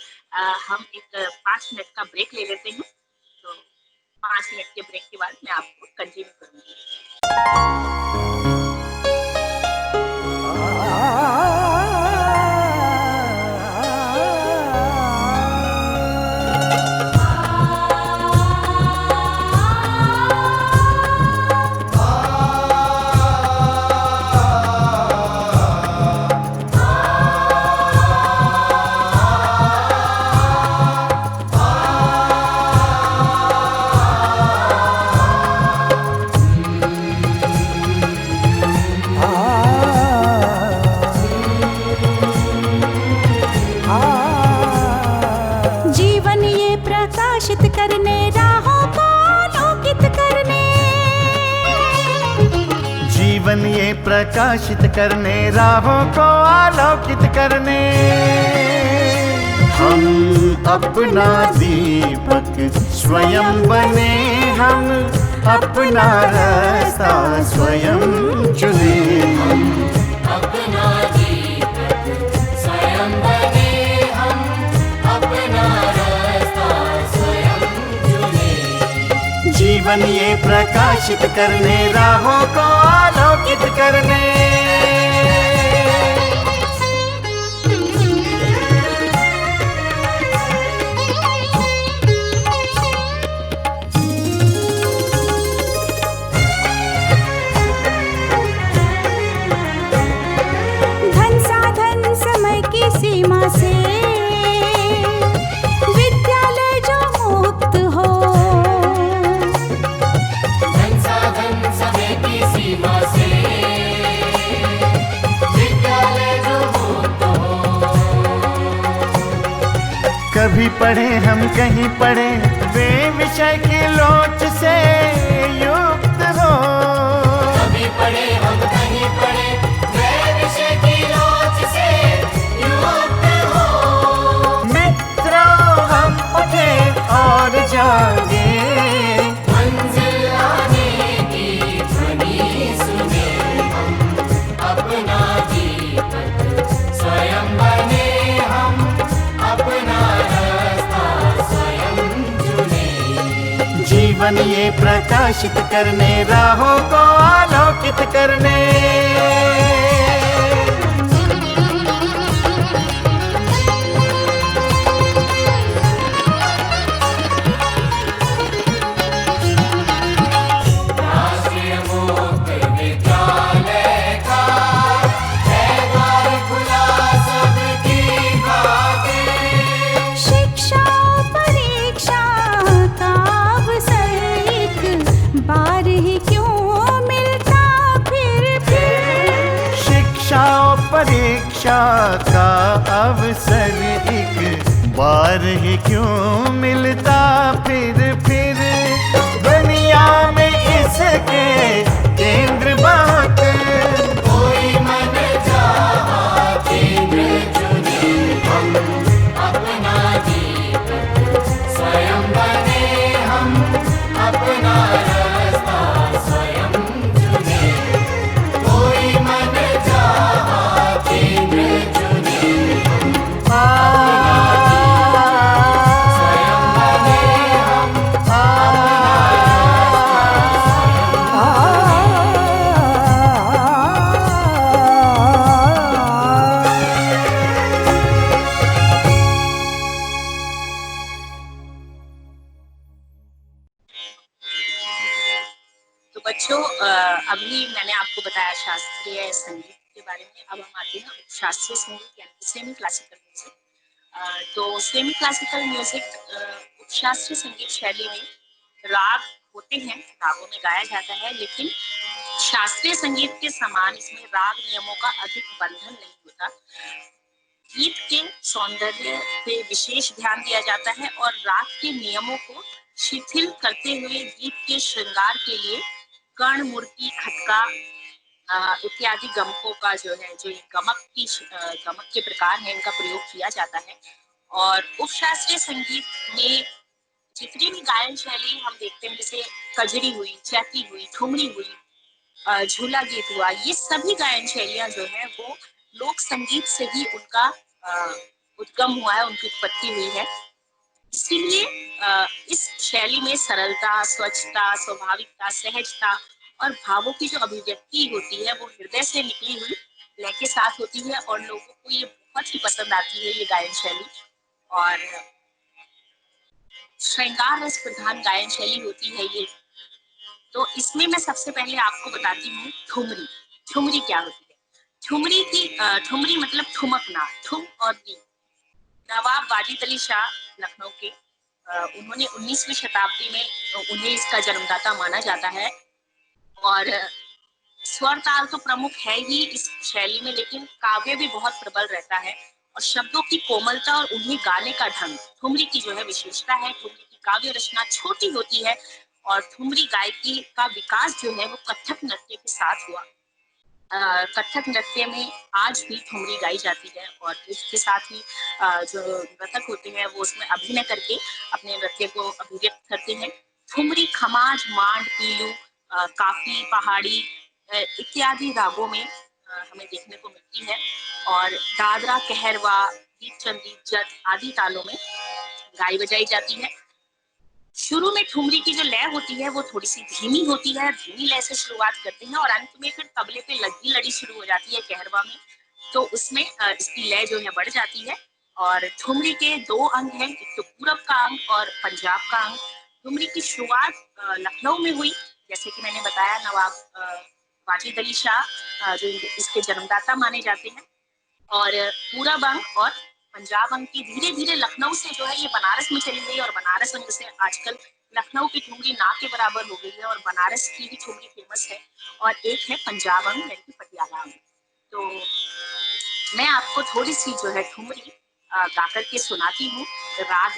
हम एक 5 मिनट का ब्रेक ले लेते हैं। तो 5 मिनट के ब्रेक के बाद मैं आपको कंटिन्यू करूंगी। जीवन ये प्रकाशित करने, राहों को आलोकित करने। हम अपना दीपक स्वयं बने, हम अपना रास्ता स्वयं चुने। हम अपना दीपक स्वयं बने, हम अपना रास्ता स्वयं चुने। जीवन ये प्रकाशित करने, राहों को आलोकित करने। सीमा से विद्यालय जो मुक्त हो, धन साधन समय की सीमा से विद्यालय जो मुक्त हो। कभी पढ़े हम कहीं पढ़े, वे विषय की लोच से युक्त हो। कभी पढ़े हम कहीं पढ़े, वे विषय की लोच से युक्त हो। मित्रों हम उठे और जागे, मंजिल आने की ध्वनि सुने। हम अपना दीपक स्वयं बने, हम अपना रास्ता स्वयं चुने। जीवन ये प्रकाशित करने, राहों को आलोकित करने। राष्ट्रीय मुक्त विद्यालय का है द्वार खुला सबकी खातिर। शिक्षा परीक्षा का अवसर एक बार ही क्यों मिलता फिर। शिक्षा और परीक्षा का अवसर एक बार ही क्यों मिलता फिर। दुनिया में इसके केंद्र बहुत, कोई मन चाहा केंद्र चुने। हम अपना दीपक स्वयं बने, हम अपना रास्ता स्वयं चुने। कोई मन चाहा केंद्र चुने। स्वयं बने, हम तो बच्चों, अभी मैंने आपको बताया शास्त्रीय संगीत के बारे में। अब हम आते हैं शास्त्रीय संगीत यानी सेमी क्लासिकल म्यूजिक। तो सेमी क्लासिकल म्यूजिक शास्त्रीय संगीत शैली में राग होते हैं, रागों में गाया जाता है, लेकिन शास्त्रीय संगीत के समान इसमें राग नियमों का अधिक बंधन नहीं होता। गीत के सौंदर्य पे विशेष ध्यान दिया जाता है और राग के नियमों को शिथिल करते हुए गीत के श्रृंगार के लिए कर्ण, मूर्ति, खटका इत्यादि गमकों का जो है, जो गमक के प्रकार हैं, इनका प्रयोग किया जाता है। और उपशास्त्रीय संगीत में जितनी भी गायन शैली हम देखते हैं, जैसे कजरी हुई, चैती हुई, ठुमरी हुई, झूला गीत हुआ, ये सभी गायन शैलियां जो है वो लोक संगीत से ही उनका उद्गम हुआ है, उनकी उत्पत्ति हुई है। इसीलिए इस शैली में सरलता, स्वच्छता, स्वाभाविकता, सहजता और भावों की जो अभिव्यक्ति होती है वो हृदय से निकली हुई लय के साथ होती है और लोगों को ये बहुत ही पसंद आती है, ये गायन शैली। और श्रृंगार रस प्रधान गायन शैली होती है ये। तो इसमें मैं सबसे पहले आपको बताती हूँ ठुमरी। ठुमरी क्या होती है? ठुमरी मतलब ठुमकना, ठुम और री। नवाब वाजिद अली शाह लखनऊ के, उन्होंने 19वीं शताब्दी में उन्हें इसका जन्मदाता माना जाता है। और स्वर ताल तो प्रमुख है ही इस शैली में, लेकिन काव्य भी बहुत प्रबल रहता है और शब्दों की कोमलता और उन्हें गाने का ढंग ठुमरी की जो है विशेषता है। ठुमरी की काव्य रचना छोटी होती है और ठुमरी गायकी का विकास जो है वो कथक नृत्य के साथ हुआ। कथक नृत्य में आज भी ठुमरी गाई जाती है और इसके साथ ही जो नर्तक होते हैं वो उसमें अभिनय करके अपने नृत्य को अभिव्यक्त करते हैं। ठुमरी, खमाज, मांड, पीलू, काफी, पहाड़ी इत्यादि रागों में हमें देखने को मिलती है और दादरा, कहरवा, दीपचंदी, जट आदि तालों में गाई बजाई जाती है। शुरू में ठुमरी की जो लय होती है वो थोड़ी सी धीमी होती है, धीमी लय से शुरुआत करते हैं और अंत में फिर तबले पे लगी लड़ी शुरू हो जाती है कहरवा में, तो उसमें इसकी लय जो है बढ़ जाती है। और ठुमरी के दो अंग हैं, एक तो पूरब का अंग और पंजाब का अंग। ठुमरी की शुरुआत लखनऊ में हुई, जैसे कि मैंने बताया नवाब वाजिद अली शाह जो इसके जन्मदाता माने जाते हैं। और पूरब अंग और पंजाब अंग की धीरे धीरे लखनऊ से जो है ये बनारस में चली गई और बनारस अंग से आजकल लखनऊ की ठुमरी ना के बराबर हो गई है और बनारस की भी ठुमरी फेमस है। और एक है पंजाब अंग यानी कि पटियाला अंग। तो मैं आपको थोड़ी सी जो है ठुमरी गा करके सुनाती हूँ राग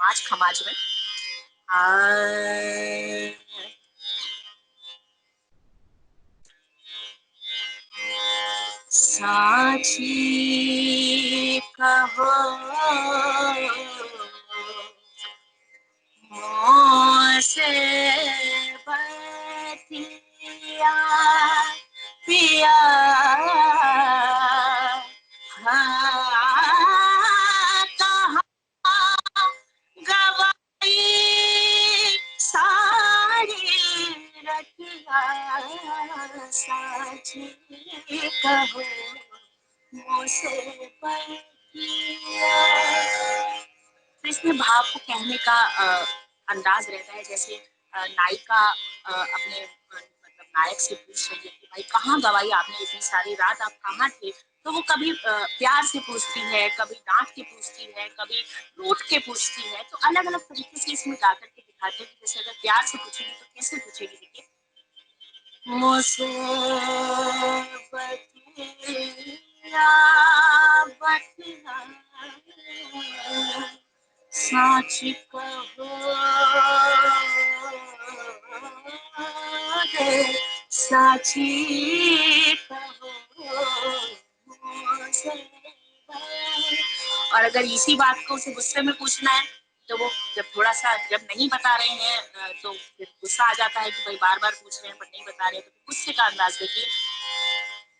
माज खमाज में। साची कहो मोसे बतिया पिया कहाँ गवाई सारी रतिया साची कहो मोसे बतिया। तो इसमें भाव को कहने का अंदाज रहता है, जैसे नायिका अपने मतलब नायक से पूछ रही है कि भाई कहाँ गवाई आपने इतनी सारी रात, आप कहाँ थे। तो वो कभी प्यार से पूछती है, कभी डांट के पूछती है, कभी रूठ के पूछती है। तो अलग अलग तरीके से इसमें गा करके दिखाते हैं कि जैसे अगर प्यार से पूछेगी तो कैसे पूछेगी। देखिए, मुझसे बतिया बतिया साची कहो रे साची कहो मुझसे। और अगर इसी बात को उसे गुस्से में पूछना है तो वो जब नहीं बता रहे हैं तो फिर गुस्सा आ जाता है कि भाई बार बार पूछ रहे हैं पर नहीं बता रहे हैं। तो गुस्से का अंदाज देखिए,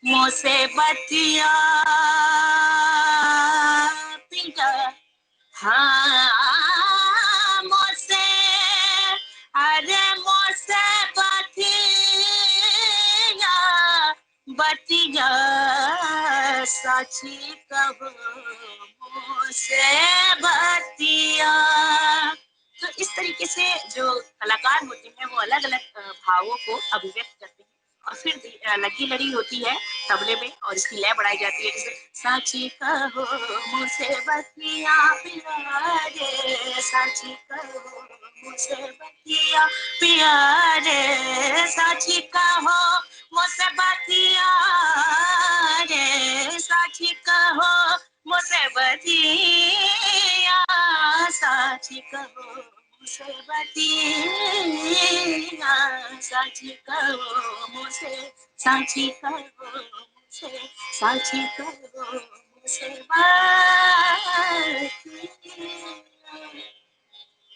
मुझसे बतिया पिया हाँ मुझसे, अरे मुझसे बतिया बतिया साची कहो मुझसे बतिया। तो इस तरीके से जो कलाकार होते हैं वो अलग अलग भावों को अभिव्यक्त करते हैं। और फिर लगी लड़ी होती है तबले में और इसकी लय बढ़ाई जाती है, जैसे साची कहो मुझसे बतिया पिया रे साची कहो मुझसे बतिया पिया रे साची कहो मुझसे बतिया रे साची कहो मुझसे बतिया साची कहो मुझसे बतिया साची कहो मुझसे साची कहो मुझसे साची कहो मुझसे बतिया।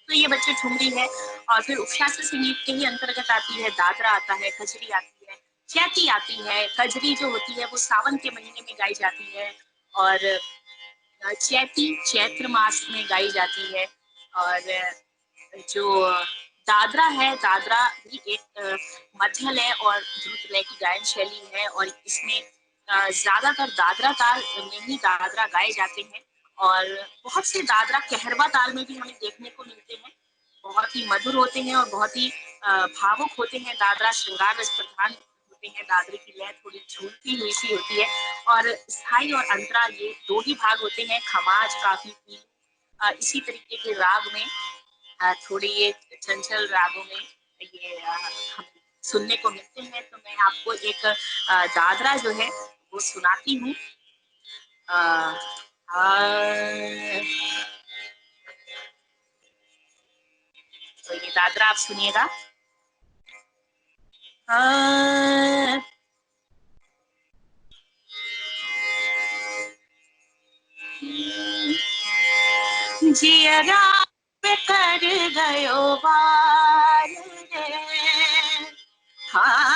तो ये बच्चे ठुमरी है। और फिर उपशास्त्र संगीत के ही अंतर्गत आती है दादरा आता है, खजरी आती है, चैती आती है। खजरी जो होती है वो सावन के महीने में गाई जाती है और चैती चैत्र मास में गाई जाती है। और जो दादरा है, दादरा भी एक मध्य लय और द्रुत लय की गायन शैली है और इसमें ज्यादातर दादरा ताल में ही दादरा गाए जाते हैं। और बहुत से दादरा कहरवा ताल में भी हमें देखने को मिलते हैं, बहुत ही मधुर होते हैं और बहुत ही भावुक होते हैं। दादरा श्रृंगार रस प्रधान होते हैं, दादरे की लय थोड़ी झूलती हुई सी होती है। और स्थाई और अंतरा ये दो ही भाग होते हैं, खमाज काफी की इसी तरीके के राग में थोड़े ये चंचल रागों में ये हम सुनने को मिलते हैं। तो मैं आपको एक दादरा जो है वो सुनाती हूँ। तो ये दादरा आप सुनिएगा। जियरा पे कर गयो वार रे, हाँ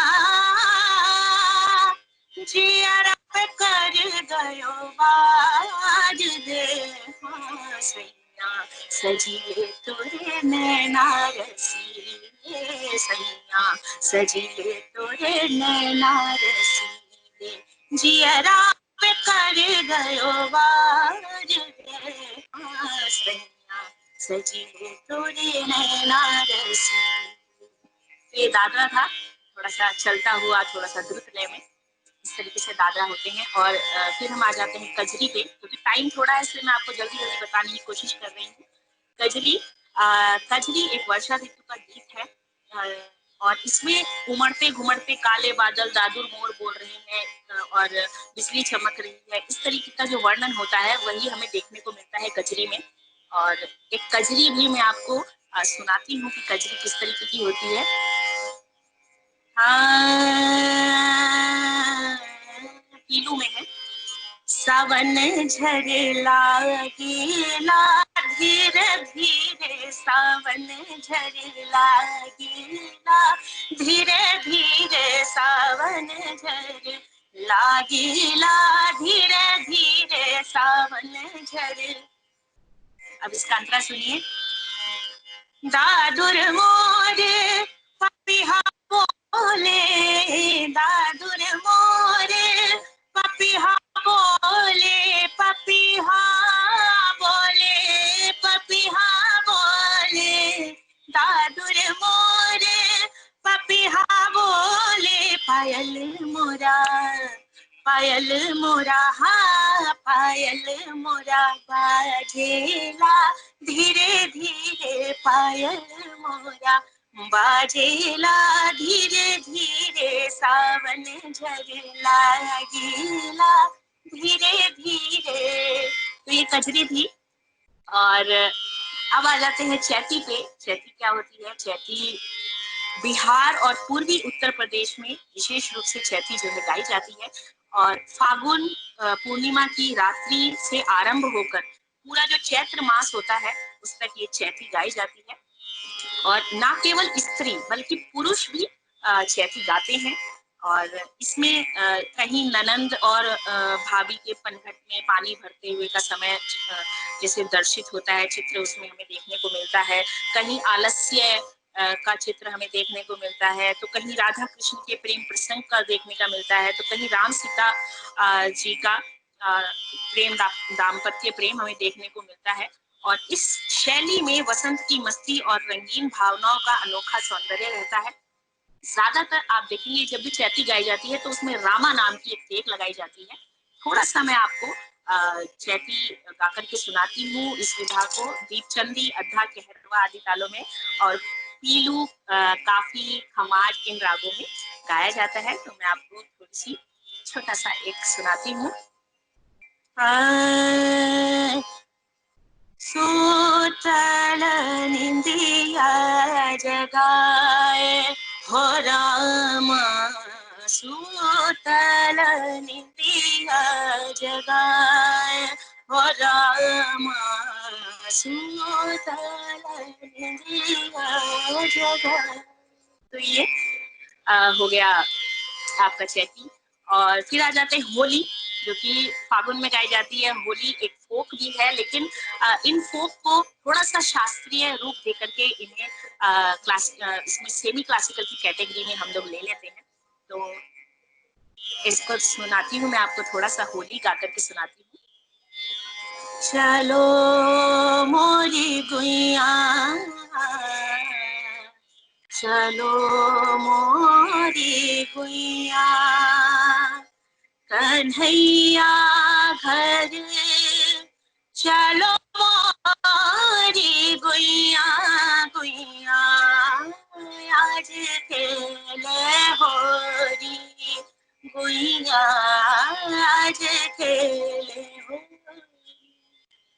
जियरा पे कर गयो वार रे, हाँ सैया सजिए तोरे नैना रसीले, सैया सजिए तोरे नैना रसीले, जियरा पे कर गयो वार रे, हाँ सैया सजिए तोरे नैना रसीले। तो ये दादरा था, थोड़ा सा चलता हुआ, थोड़ा सा द्रुत लय में, इस तरीके से दादरा होते हैं। और फिर हम आ जाते हैं कजरी पे, क्योंकि टाइम थोड़ा है इसलिए मैं आपको जल्दी जल्दी बताने की कोशिश कर रही हूँ। कजरी कजरी एक वर्षा ऋतु का गीत है, और इसमें उमड़ते घुमड़ते काले बादल दादुर मोर बोल रहे हैं, और बिजली चमक रही है, इस तरीके का जो वर्णन होता है वही हमें देखने को मिलता है कजरी में। और एक कजरी भी मैं आपको सुनाती हूँ कि कजरी किस तरीके की होती है। हाँ, पीलू में है। सावन झरे लागेला धीरे धीरे, सावन झरे लागेला धीरे धीरे, सावन झरे लागेला धीरे धीरे, सावन झरे। अब इसका अंतरा सुनिए। दादुर मोर पपिहा बोले, दादुर मोर पपिहा बोले, पपिहा बोले, पपिहा बोले, दादुर मोर पपिहा बोले, पायल मोरा, पायल मोरा, हाँ पायल मोरा बाजेला धीरे धीरे, पायल मोरा बाजेला धीरे धीरे, सावन झरे लागेला धीरे धीरे। तो ये कजरी थी। और अब आ जाते हैं चैती पे। चैती क्या होती है? चैती बिहार और पूर्वी उत्तर प्रदेश में विशेष रूप से चैती जो है गाई जाती है, और फागुन पूर्णिमा की रात्रि से आरंभ होकर पूरा जो चैत्र मास होता है उस तक ये चैती गाई जाती है। और ना केवल स्त्री बल्कि पुरुष भी चैती गाते हैं। और इसमें कहीं ननंद और भाभी के पनघट में पानी भरते हुए का समय जैसे दर्शित होता है चित्र, उसमें हमें देखने को मिलता है। कहीं आलस्य का चित्र हमें देखने को मिलता है, तो कहीं राधा कृष्ण के प्रेम प्रसंग का देखने का मिलता है, तो कहीं राम सीता जी का प्रेम दाम्पत्य प्रेम हमें देखने को मिलता है। और इस शैली में वसंत की मस्ती और रंगीन भावनाओं का अनोखा सौंदर्य रहता है। ज्यादातर आप देखेंगे जब भी चैती गाई जाती है तो उसमें रामा नाम की एक टेक लगाई जाती है। थोड़ा सा मैं आपको चैती गा करके सुनाती हूँ इस विधा को। दीपचंदी, अद्धा, कहरवा आदि तालों में, और पीलू, काफी, खमाज इन रागों में गाया जाता है। तो मैं आपको थोड़ी सी छोटा सा एक सुनाती हूँ। सूतल निंदिया जगाए हो रामा, सूतल निंदिया जगाए हो रामा, सूतल निंदिया जगाए। तो ये हो गया आपका चैती। और फिर आ जाते हैं होली, जो कि फागुन में गाई जाती है। होली एक फोक भी है, लेकिन इन फोक को थोड़ा सा शास्त्रीय रूप दे करके इन्हें इसमें सेमी क्लासिकल की कैटेगरी में हम लोग ले लेते हैं। तो इसको सुनाती हूँ मैं आपको, थोड़ा सा होली गा करके सुनाती हूँ। चलो मोरी गुइया, चलो मोरी गुइया, कन्हैया घर चलो मोरी गुइया, गुइया आज खेले होरी, गुइया आज खेले हो।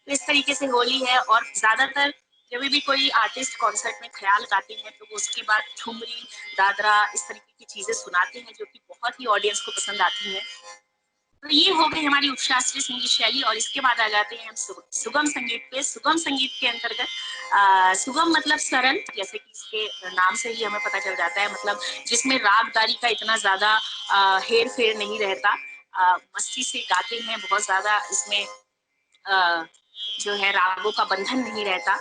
इस तरीके से होली है। और ज्यादातर जब भी कोई आर्टिस्ट कॉन्सर्ट में ख्याल गाते हैं तो वो उसके बाद ठुमरी, दादरा, इस तरीके की चीजें सुनाते हैं जो कि बहुत ही ऑडियंस को पसंद आती हैं। तो ये हो गई हमारी उपशास्त्रीय संगीत शैली। और इसके बाद आ जाते हैं हम सुगम संगीत पे। सुगम संगीत के अंतर्गत सुगम मतलब सरल, जैसे कि इसके नाम से ही हमें पता चल जाता है, मतलब जिसमें रागदारी का इतना ज्यादा हेर फेर नहीं रहता, मस्ती से गाते हैं, बहुत ज्यादा इसमें जो है रागों का बंधन नहीं रहता,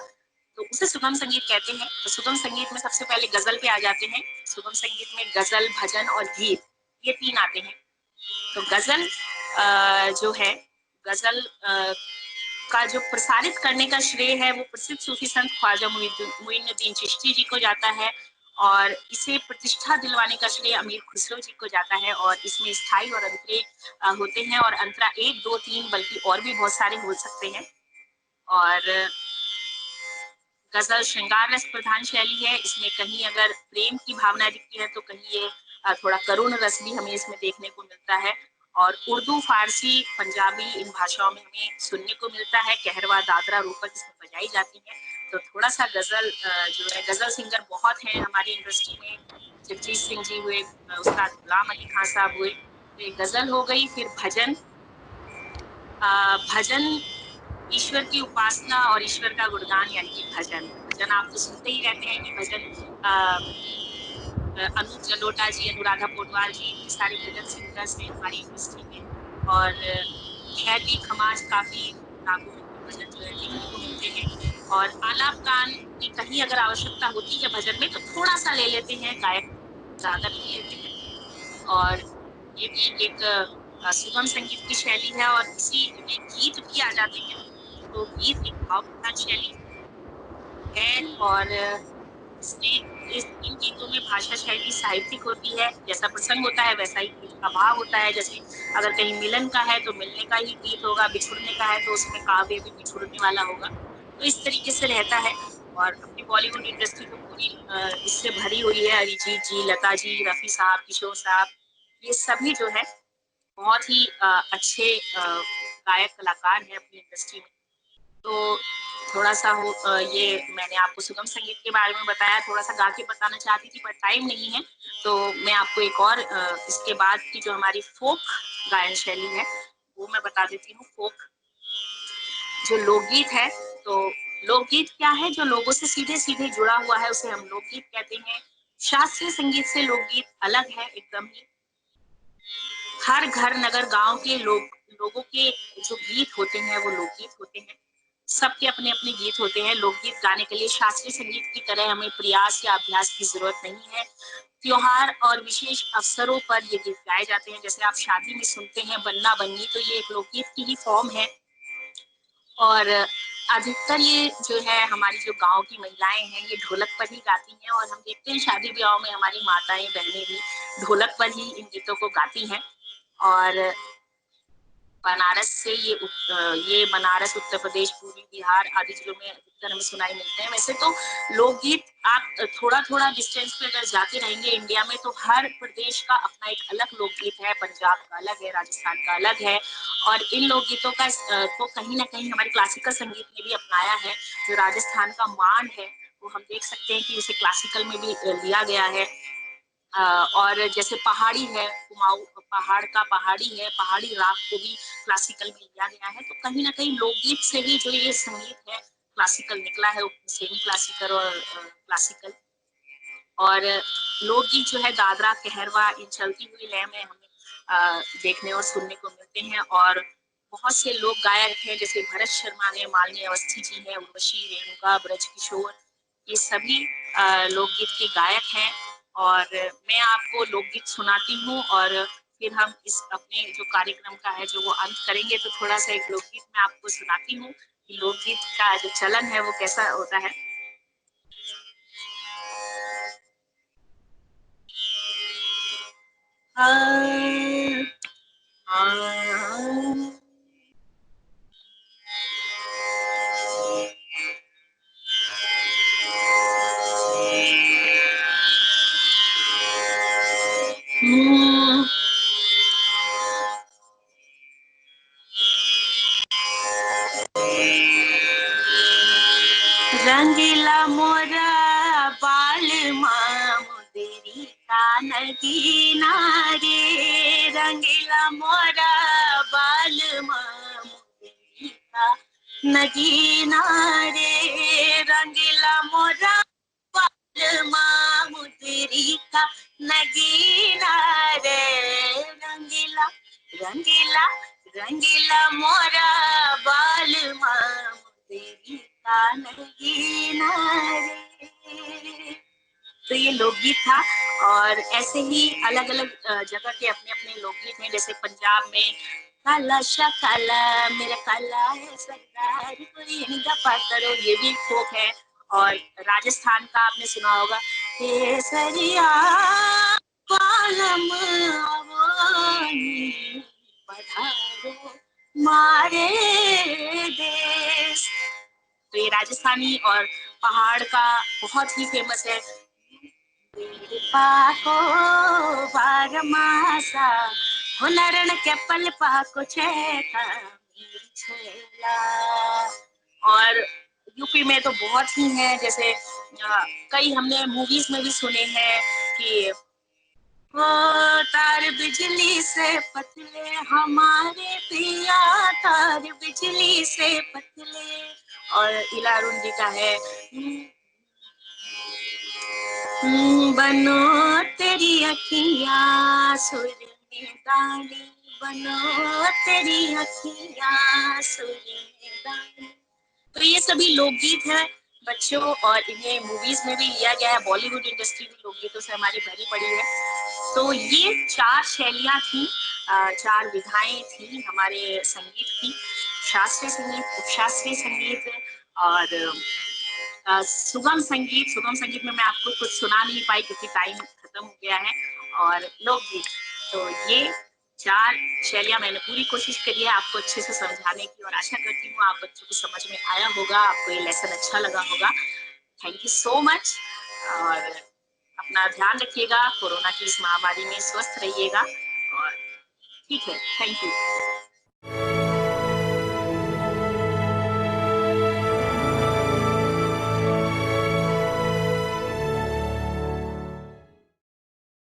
तो उसे सुगम संगीत कहते हैं। तो सुगम संगीत में सबसे पहले गजल पे आ जाते हैं। सुगम संगीत में गजल, भजन और गीत, ये तीन आते हैं। तो गजल जो है, गजल का जो प्रसारित करने का श्रेय है वो प्रसिद्ध सूफी संत ख्वाजा मुइनुद्दीन चिश्ती जी को जाता है, और इसे प्रतिष्ठा दिलवाने का श्रेय अमीर खुसरो जी को जाता है। और इसमें स्थाई और अंतरे होते हैं, और अंतरा 1, 2, 3 बल्कि और भी बहुत सारे हो सकते हैं। और गजल श्रृंगार रस प्रधान शैली है। इसमें कहीं अगर प्रेम की भावना दिखती है तो कहीं ये थोड़ा करुण रस भी हमें इसमें देखने को मिलता है। और उर्दू, फारसी, पंजाबी, इन भाषाओं में हमें सुनने को मिलता है। कहरवा, दादरा, रूपक इसमें बजाई जाती है। तो थोड़ा सा गजल जो है, गजल सिंगर बहुत हैं हमारी इंडस्ट्री में। जगजीत सिंह जी हुए, उस्ताद गुलाम अली खान साहब हुए। तो गजल हो गई। फिर भजन। भजन ईश्वर की उपासना और ईश्वर का गुणगान, यानी कि भजन। भजन आप तो सुनते ही रहते हैं कि भजन अनूप जलोटा जी, अनुराधा पोडवाल जी, ये सारे भजन सिंगर्स हैं हमारी इंडस्ट्री में। और हैती खमाज काफी रागों में भजन जो है देखने को मिलते हैं। और आलाप गान की कहीं अगर आवश्यकता होती है भजन में तो थोड़ा सा ले लेते हैं, गायक ज्यादा नहीं लेते हैं। और ये भी एक सुगम संगीत की शैली है। और इसी में गीत भी आ जाते हैं। तो गीत एक भाव प्रधान शैली है, और इसमें इन गीतों में भाषा शैली साहित्यिक होती है। जैसा प्रसंग होता है वैसा ही गीत का भाव होता है। जैसे अगर कहीं मिलन का है तो मिलने का ही गीत होगा, बिछुड़ने का है तो उसमें काव्य भी बिछुड़ने वाला होगा। तो इस तरीके से रहता है। और अपनी बॉलीवुड इंडस्ट्री तो पूरी इससे भरी हुई है। अरिजीत जी, लता जी, रफी साहब, किशोर साहब, ये सभी जो है बहुत ही अच्छे गायक कलाकार हैं अपनी इंडस्ट्री में। तो थोड़ा सा ये मैंने आपको सुगम संगीत के बारे में बताया, थोड़ा सा गा के बताना चाहती थी पर टाइम नहीं है। तो मैं आपको एक और इसके बाद की जो हमारी फोक गायन शैली है वो मैं बता देती हूँ। फोक जो लोकगीत है, तो लोकगीत क्या है? जो लोगों से सीधे सीधे जुड़ा हुआ है उसे हम लोकगीत कहते हैं। शास्त्रीय संगीत से लोकगीत अलग है एकदम ही। हर घर, नगर, गांव के लोगों के जो गीत होते हैं वो लोकगीत होते हैं। सबके अपने अपने गीत होते हैं। लोकगीत गाने के लिए शास्त्रीय संगीत की तरह हमें प्रयास या अभ्यास की जरूरत नहीं है। त्योहार और विशेष अवसरों पर ये गीत गाए जाते हैं। जैसे आप शादी में सुनते हैं बन्ना बन्नी, तो ये एक लोकगीत की ही फॉर्म है। और अधिकतर ये जो है हमारी जो गांव की महिलाएं हैं ये ढोलक पर ही गाती हैं। और हम देखते हैं शादी ब्याह में हमारी माताएं बहनें भी ढोलक पर ही इन गीतों को गाती हैं। और बनारस से ये बनारस, उत्तर प्रदेश, पूर्वी बिहार आदि जिलों में अधिकतर हमें सुनाई मिलते हैं। वैसे तो लोकगीत आप थोड़ा थोड़ा डिस्टेंस पे अगर जाते रहेंगे इंडिया में तो हर प्रदेश का अपना एक अलग लोकगीत है। पंजाब का अलग है, राजस्थान का अलग है। और इन लोकगीतों का तो कहीं ना कहीं हमारे क्लासिकल संगीत ने भी अपनाया है। जो राजस्थान का मान है वो हम देख सकते हैं कि उसे क्लासिकल में भी लिया गया है। और जैसे पहाड़ी है, कुमाऊं पहाड़ का पहाड़ी है, पहाड़ी राग को भी क्लासिकल में लिया गया है। तो कहीं ना कहीं लोकगीत से ही जो ये संगीत है क्लासिकल निकला है, सेमी क्लासिकल और क्लासिकल। और लोकगीत जो है दादरा, कहरवा, इन चलती हुई लय में हमें देखने और सुनने को मिलते हैं। और बहुत से लोक गायक हैं जैसे भरत शर्मा है, मालिनी अवस्थी जी है, उर्वशी, रेणुका, ब्रज किशोर, ये सभी लोकगीत के गायक हैं। और मैं आपको लोकगीत सुनाती हूँ और फिर हम इस अपने जो कार्यक्रम का है जो वो अंत करेंगे। तो थोड़ा सा एक लोकगीत मैं आपको सुनाती हूँ कि लोकगीत का जो चलन है वो कैसा होता है। रंगीला मोरा बाल मुदरी का नगीना रे, रंगीला मोरा नगीना रे रंगीला मोरा मुदरी का नगीना रे रंगीला रंगीला रंगीला मोरा बाल मुदरी का नगीना रे। तो ये लोकगीत था। और ऐसे ही अलग अलग जगह के अपने अपने लोकगीत हैं। जैसे पंजाब में काला शा काला मेरा काला है सरदार कोई इनका पास करो, ये भी फोक है। और राजस्थान का आपने सुना होगा केसरिया पालम आवानी पधारो मारे देश। तो ये राजस्थानी और पहाड़ का बहुत ही फेमस है। पाको बारमासा हुनरण के पल पाको छेका मेरी छेला। और यूपी में तो बहुत ही हैं। जैसे कई हमने मूवीज में भी सुने हैं कि ओ तार बिजली से पतले हमारे पिया तार बिजली से पतले। और इलारुन जी का है बनो तेरी अखियाँ सुर में गाने बनो तेरी अखियाँ सुर में गाने। तो ये सभी लोकगीत हैं बच्चों, और इन्हें मूवीज में भी लिया गया है। बॉलीवुड इंडस्ट्री भी लोकगीतों से हमारी भरी पड़ी है। तो ये 4 शैलियां थी, 4 विधाएं थी हमारे संगीत की। शास्त्रीय संगीत, उपशास्त्रीय संगीत और सुगम संगीत। सुगम संगीत में मैं आपको कुछ सुना नहीं पाई क्योंकि टाइम खत्म हो गया है। और लोकगीत, तो ये 4 शैलियां मैंने पूरी कोशिश करी है आपको अच्छे से समझाने की। और आशा करती हूँ आप बच्चों को समझ में आया होगा, आपको ये लेसन अच्छा लगा होगा। Thank you so much. और अपना ध्यान रखिएगा, कोरोना की इस महामारी में स्वस्थ रहिएगा। और ठीक है, थैंक यू।